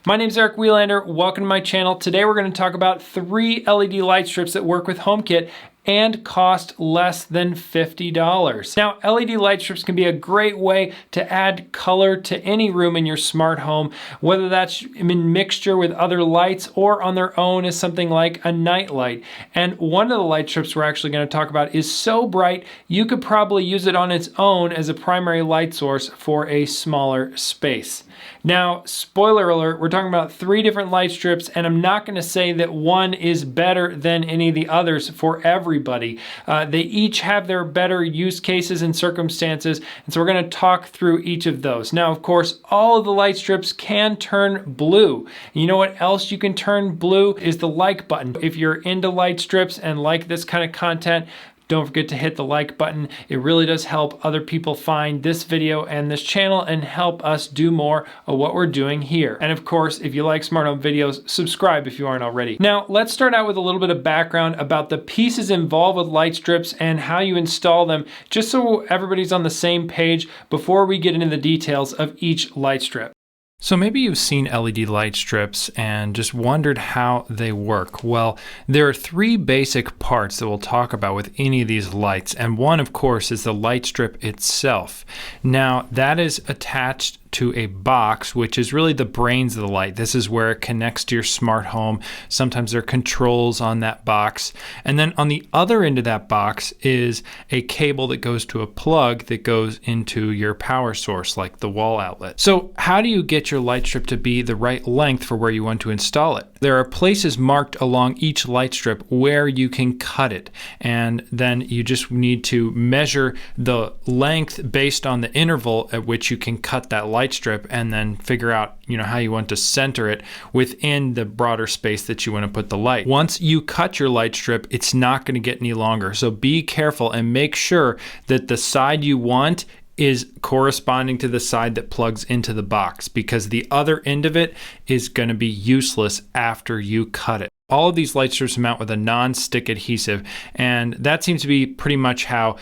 My name is Eric Welander. Welcome to my channel. Today we're going to talk about 3 LED light strips that work with HomeKit and cost less than $50. Now, LED light strips can be a great way to add color to any room in your smart home, whether that's in mixture with other lights or on their own as something like a night light. And one of the light strips we're actually going to talk about is so bright you could probably use it on its own as a primary light source for a smaller space. Now, spoiler alert, we're talking about 3 different light strips, and I'm not going to say that one is better than any of the others for everybody. They each have their better use cases and circumstances, and so we're going to talk through each of those. Now, of course, all of the light strips can turn blue. You know what else you can turn blue is the like button. If you're into light strips and like this kind of content, don't forget to hit the like button. It really does help other people find this video and this channel and help us do more of what we're doing here. And of course, if you like smart home videos, subscribe if you aren't already. Now, let's start out with a little bit of background about the pieces involved with light strips and how you install them, just so everybody's on the same page before we get into the details of each light strip. So maybe you've seen LED light strips and just wondered how they work. Well, there are 3 basic parts that we'll talk about with any of these lights, and one, of course, is the light strip itself. Now, that is attached to a box, which is really the brains of the light. This is where it connects to your smart home. Sometimes there are controls on that box. And then on the other end of that box is a cable that goes to a plug that goes into your power source, like the wall outlet. So how do you get your light strip to be the right length for where you want to install it? There are places marked along each light strip where you can cut it. And then you just need to measure the length based on the interval at which you can cut that light strip, and then figure out how you want to center it within the broader space that you want to put the light. Once you cut your light strip, it's not going to get any longer. So be careful and make sure that the side you want is corresponding to the side that plugs into the box, because the other end of it is going to be useless after you cut it. All of these light strips mount with a non-stick adhesive, and that seems to be pretty much how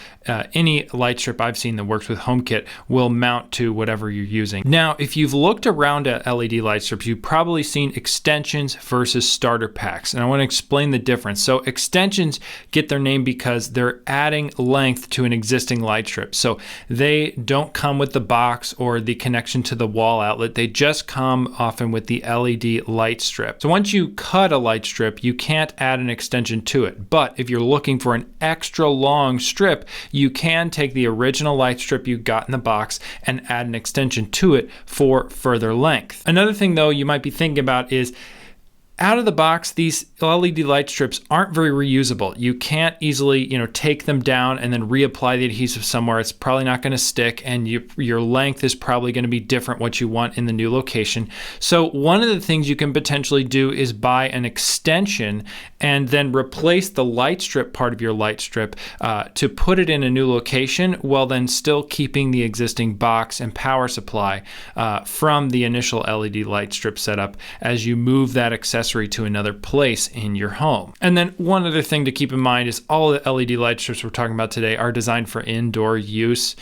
any light strip I've seen that works with HomeKit will mount to whatever you're using. Now, if you've looked around at LED light strips, you've probably seen extensions versus starter packs, and I want to explain the difference. So extensions get their name because they're adding length to an existing light strip. So they don't come with the box or the connection to the wall outlet. They just come often with the LED light strip. So once you cut a light strip, you can't add an extension to it. But if you're looking for an extra long strip, you can take the original light strip you got in the box and add an extension to it for further length. Another thing, though, you might be thinking about is, out of the box, these LED light strips aren't very reusable. You can't easily, take them down and then reapply the adhesive somewhere. It's probably not going to stick, and your length is probably going to be different what you want in the new location. So one of the things you can potentially do is buy an extension and then replace the light strip part of your light strip to put it in a new location, while then still keeping the existing box and power supply from the initial LED light strip setup as you move that accessory to another place in your home. And then one other thing to keep in mind is all the LED light strips we're talking about today are designed for indoor use,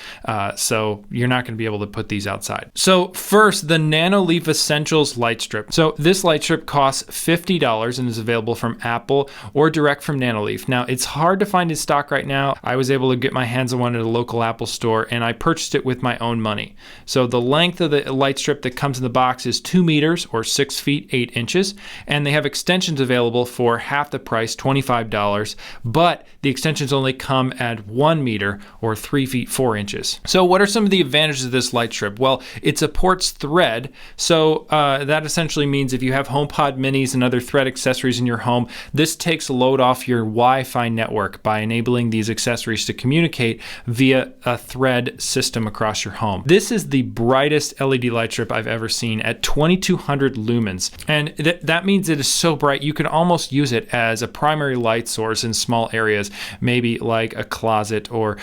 so you're not going to be able to put these outside. So first, the Nanoleaf Essentials light strip. So this light strip costs $50 and is available from Apple or direct from Nanoleaf. Now, it's hard to find in stock right now. I was able to get my hands on one at a local Apple store, and I purchased it with my own money. So the length of the light strip that comes in the box is 2 meters or 6 feet 8 inches. And they have extensions available for half the price, $25, but the extensions only come at 1 meter or 3 feet 4 inches. So what are some of the advantages of this light strip? Well, it supports thread, so that essentially means if you have HomePod minis and other thread accessories in your home, this takes a load off your Wi-Fi network by enabling these accessories to communicate via a thread system across your home. This is the brightest LED light strip I've ever seen at 2200 lumens, and that means it is so bright you can almost use it as a primary light source in small areas, maybe like a closet or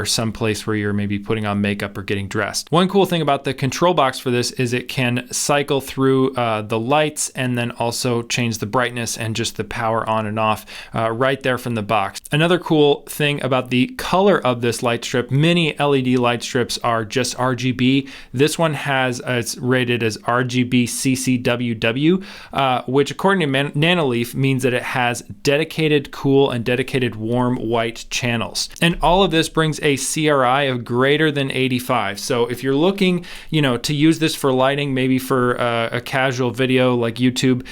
some place where you're maybe putting on makeup or getting dressed. One cool thing about the control box for this is it can cycle through the lights and then also change the brightness and just the power on and off right there from the box. Another cool thing about the color of this light strip, many LED light strips are just RGB. This one it's rated as RGB CCWW, which according to Nanoleaf means that it has dedicated cool and dedicated warm white channels. And all of this brings a CRI of greater than 85. So if you're looking, to use this for lighting, maybe for a casual video like YouTube,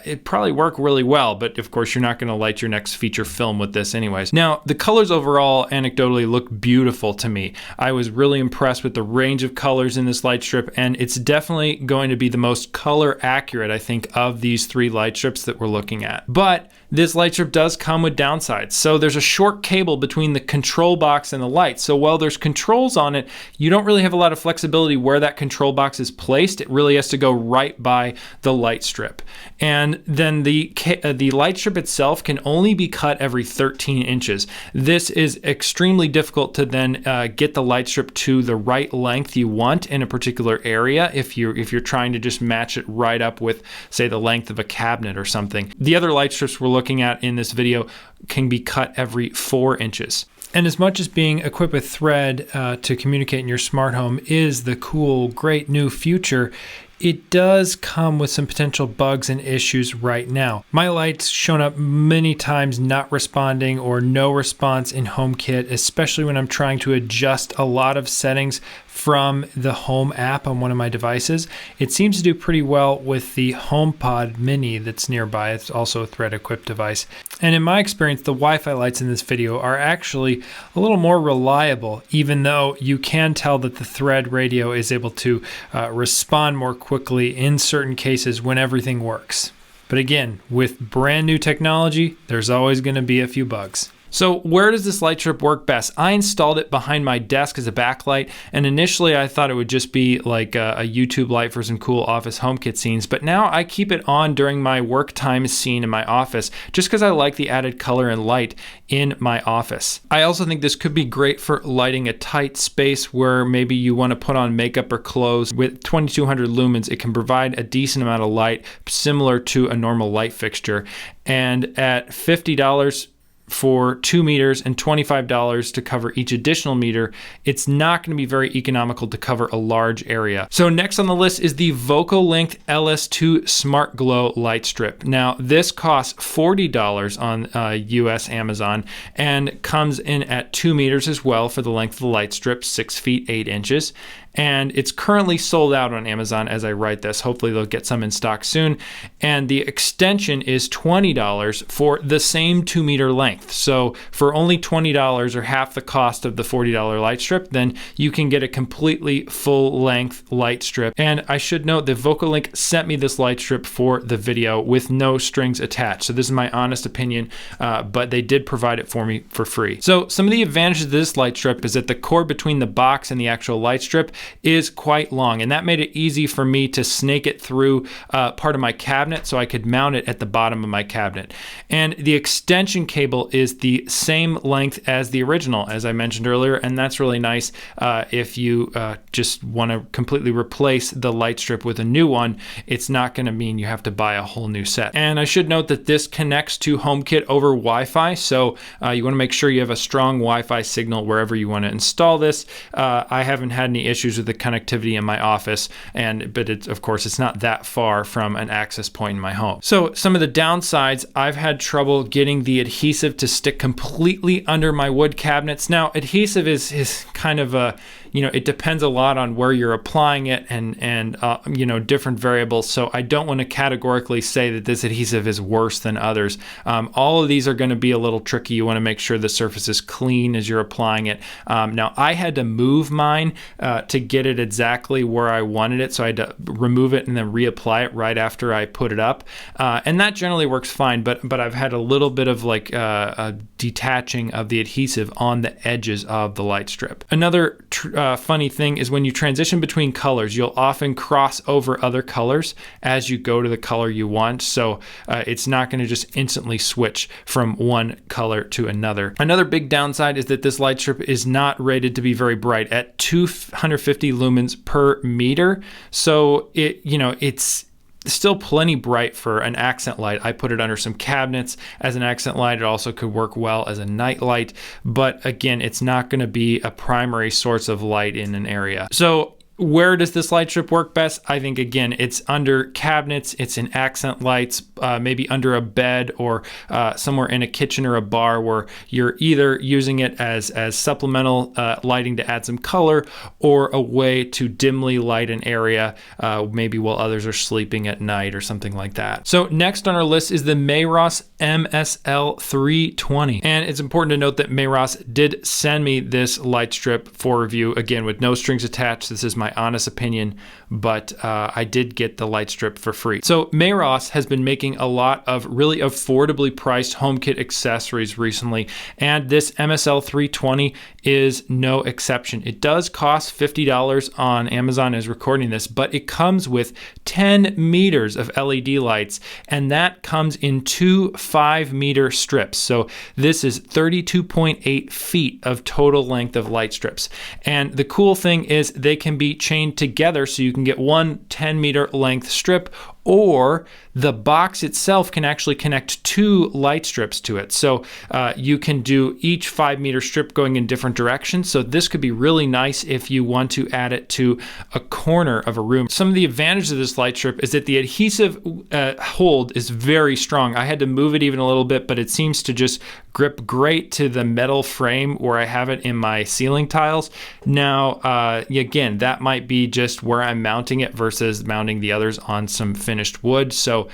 it'd probably work really well. But of course, you're not going to light your next feature film with this anyways. Now, the colors overall anecdotally look beautiful to me. I was really impressed with the range of colors in this light strip, and it's definitely going to be the most color accurate, I think, of these 3 light strips that we're looking at. But this light strip does come with downsides. So there's a short cable between the control box and the light. So while there's controls on it, you don't really have a lot of flexibility where that control box is placed. It really has to go right by the light strip. And then the light strip itself can only be cut every 13 inches. This is extremely difficult to then get the light strip to the right length you want in a particular area if you're trying to just match it right up with, say, the length of a cabinet or something. The other light strips we're looking at in this video can be cut every 4 inches. And as much as being equipped with Thread to communicate in your smart home is the cool, great new future, it does come with some potential bugs and issues right now. My light's shown up many times not responding or no response in HomeKit, especially when I'm trying to adjust a lot of settings from the Home app on one of my devices. It seems to do pretty well with the HomePod Mini that's nearby. It's also a Thread-equipped device. And in my experience, the Wi-Fi lights in this video are actually a little more reliable, even though you can tell that the Thread radio is able to respond more quickly in certain cases when everything works. But again, with brand new technology, there's always going to be a few bugs. So where does this light strip work best? I installed it behind my desk as a backlight, and initially I thought it would just be like a YouTube light for some cool office HomeKit scenes, but now I keep it on during my work time scene in my office just because I like the added color and light in my office. I also think this could be great for lighting a tight space where maybe you want to put on makeup or clothes. With 2200 lumens, it can provide a decent amount of light similar to a normal light fixture. And at $50 for 2 meters and $25 to cover each additional meter, it's not going to be very economical to cover a large area. So next on the list is the VOCOlin LS2 Smart Glow light strip. Now this costs $40 on US Amazon and comes in at 2 meters as well for the length of the light strip, 6 feet 8 inches. And it's currently sold out on Amazon as I write this. Hopefully they'll get some in stock soon. And the extension is $20 for the same 2 meter length. So for only $20 or half the cost of the $40 light strip, then you can get a completely full length light strip. And I should note that VOCOlin sent me this light strip for the video with no strings attached. So this is my honest opinion, but they did provide it for me for free. So some of the advantages of this light strip is that the cord between the box and the actual light strip is quite long, and that made it easy for me to snake it through part of my cabinet so I could mount it at the bottom of my cabinet. And the extension cable is the same length as the original, as I mentioned earlier, and that's really nice if you just want to completely replace the light strip with a new one. It's not going to mean you have to buy a whole new set. And I should note that this connects to HomeKit over Wi-Fi, so you want to make sure you have a strong Wi-Fi signal wherever you want to install this. I haven't had any issues with the connectivity in my office, but of course it's not that far from an access point in my home. So some of the downsides, I've had trouble getting the adhesive to stick completely under my wood cabinets. Now adhesive is kind of a, it depends a lot on where you're applying it and different variables. So I don't want to categorically say that this adhesive is worse than others. All of these are going to be a little tricky. You want to make sure the surface is clean as you're applying it. Now I had to move mine to get it exactly where I wanted it. So I had to remove it and then reapply it right after I put it up. And that generally works fine, but I've had a little bit of like a detaching of the adhesive on the edges of the light strip. Another funny thing is when you transition between colors, you'll often cross over other colors as you go to the color you want. So it's not going to just instantly switch from one color to another. Another big downside is that this light strip is not rated to be very bright at 250 lumens per meter. So it's still plenty bright for an accent light. I put it under some cabinets as an accent light. It also could work well as a night light, but again, it's not going to be a primary source of light in an area. So where does this light strip work best? I think, again, it's under cabinets, it's in accent lights, maybe under a bed, or somewhere in a kitchen or a bar where you're either using it as supplemental lighting to add some color, or a way to dimly light an area, maybe while others are sleeping at night or something like that. So next on our list is the Meross MSL320. And it's important to note that Meross did send me this light strip for review, again, with no strings attached. This is my honest opinion, but I did get the light strip for free. So Meross has been making a lot of really affordably priced HomeKit accessories recently, and this MSL320 is no exception. It does cost $50 on Amazon as recording this, but it comes with 10 meters of LED lights, and that comes in two 5-meter strips. So this is 32.8 feet of total length of light strips. And the cool thing is they can be chained together, so you can get one 10-meter length strip, or the box itself can actually connect two light strips to it. So you can do each 5-meter strip going in different directions. So this could be really nice if you want to add it to a corner of a room. Some of the advantages of this light strip is that the adhesive hold is very strong. I had to move it even a little bit, but it seems to just grip great to the metal frame where I have it in my ceiling tiles. Now, again, that might be just where I'm mounting it versus mounting the others on some finished wood. So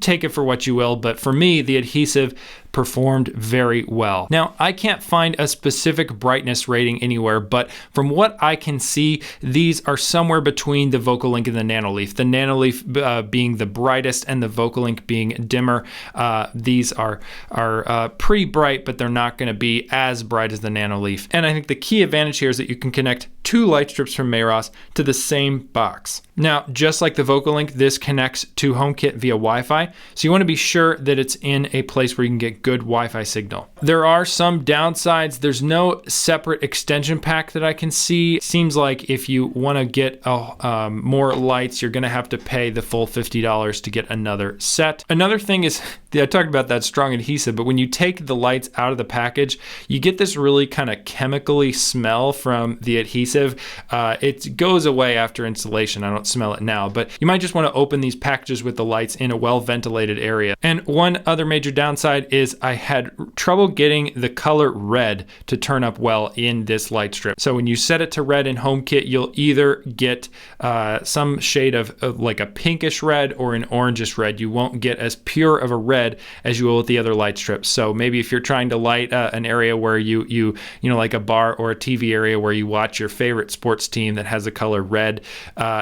take it for what you will, but for me, the adhesive performed very well. Now, I can't find a specific brightness rating anywhere, but from what I can see, these are somewhere between the VOCOlin and the Nanoleaf. The Nanoleaf being the brightest and the VOCOlin being dimmer. These are pretty bright, but they're not going to be as bright as the Nanoleaf. And I think the key advantage here is that you can connect two light strips from Meross to the same box. Now, just like the VOCOlin, this connects to HomeKit via Wi-Fi, so you want to be sure that it's in a place where you can get good Wi-Fi signal. There are some downsides. There's no separate extension pack that I can see. Seems like if you want to get more lights, you're going to have to pay the full $50 to get another set. Another thing is, I talked about that strong adhesive, but when you take the lights out of the package, you get this really kind of chemically smell from the adhesive. It goes away after installation. I don't smell it now, but you might just want to open these packages with the lights in a well-ventilated area. And one other major downside is I had trouble getting the color red to turn up well in this light strip. So when you set it to red in HomeKit, you'll either get some shade of like a pinkish red or an orangish red. You won't get as pure of a red as you will with the other light strips. So maybe if you're trying to light an area where you know, like a bar or a TV area where you watch your favorite sports team that has the color red,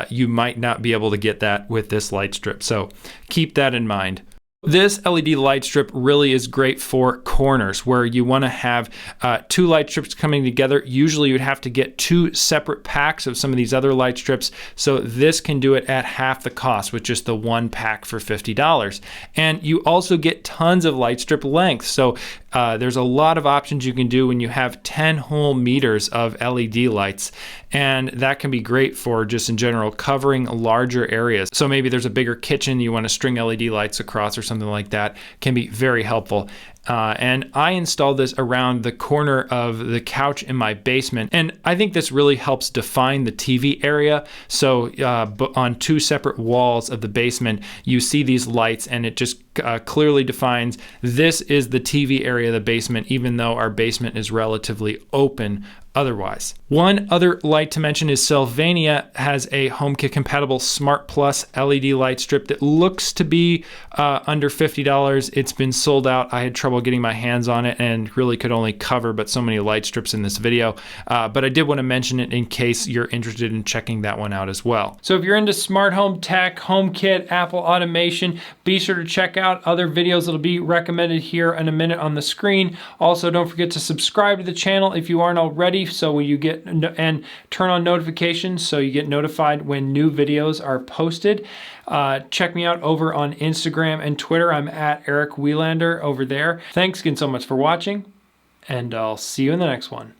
you might not be able to get that with this light strip. So keep that in mind. This LED light strip really is great for corners where you want to have two light strips coming together. Usually you'd have to get two separate packs of some of these other light strips. So this can do it at half the cost with just the one pack for $50. And you also get tons of light strip length. So there's a lot of options you can do when you have 10 whole meters of LED lights. And that can be great for just in general covering larger areas. So maybe there's a bigger kitchen, you want to string LED lights across or something like that, can be very helpful. And I installed this around the corner of the couch in my basement. And I think this really helps define the TV area. So on two separate walls of the basement, you see these lights and it just clearly defines this is the TV area of the basement, even though our basement is relatively open otherwise. One other light to mention is Sylvania has a HomeKit compatible Smart Plus LED light strip that looks to be under $50. It's been sold out. I had trouble getting my hands on it and really could only cover but so many light strips in this video. But I did want to mention it in case you're interested in checking that one out as well. So if you're into smart home tech, HomeKit, Apple automation, be sure to check out other videos that'll be recommended here in a minute on the screen. Also, don't forget to subscribe to the channel if you aren't already, so you get and turn on notifications so you get notified when new videos are posted. Check me out over on Instagram and Twitter. I'm at Eric Welander over there. Thanks again so much for watching, and I'll see you in the next one.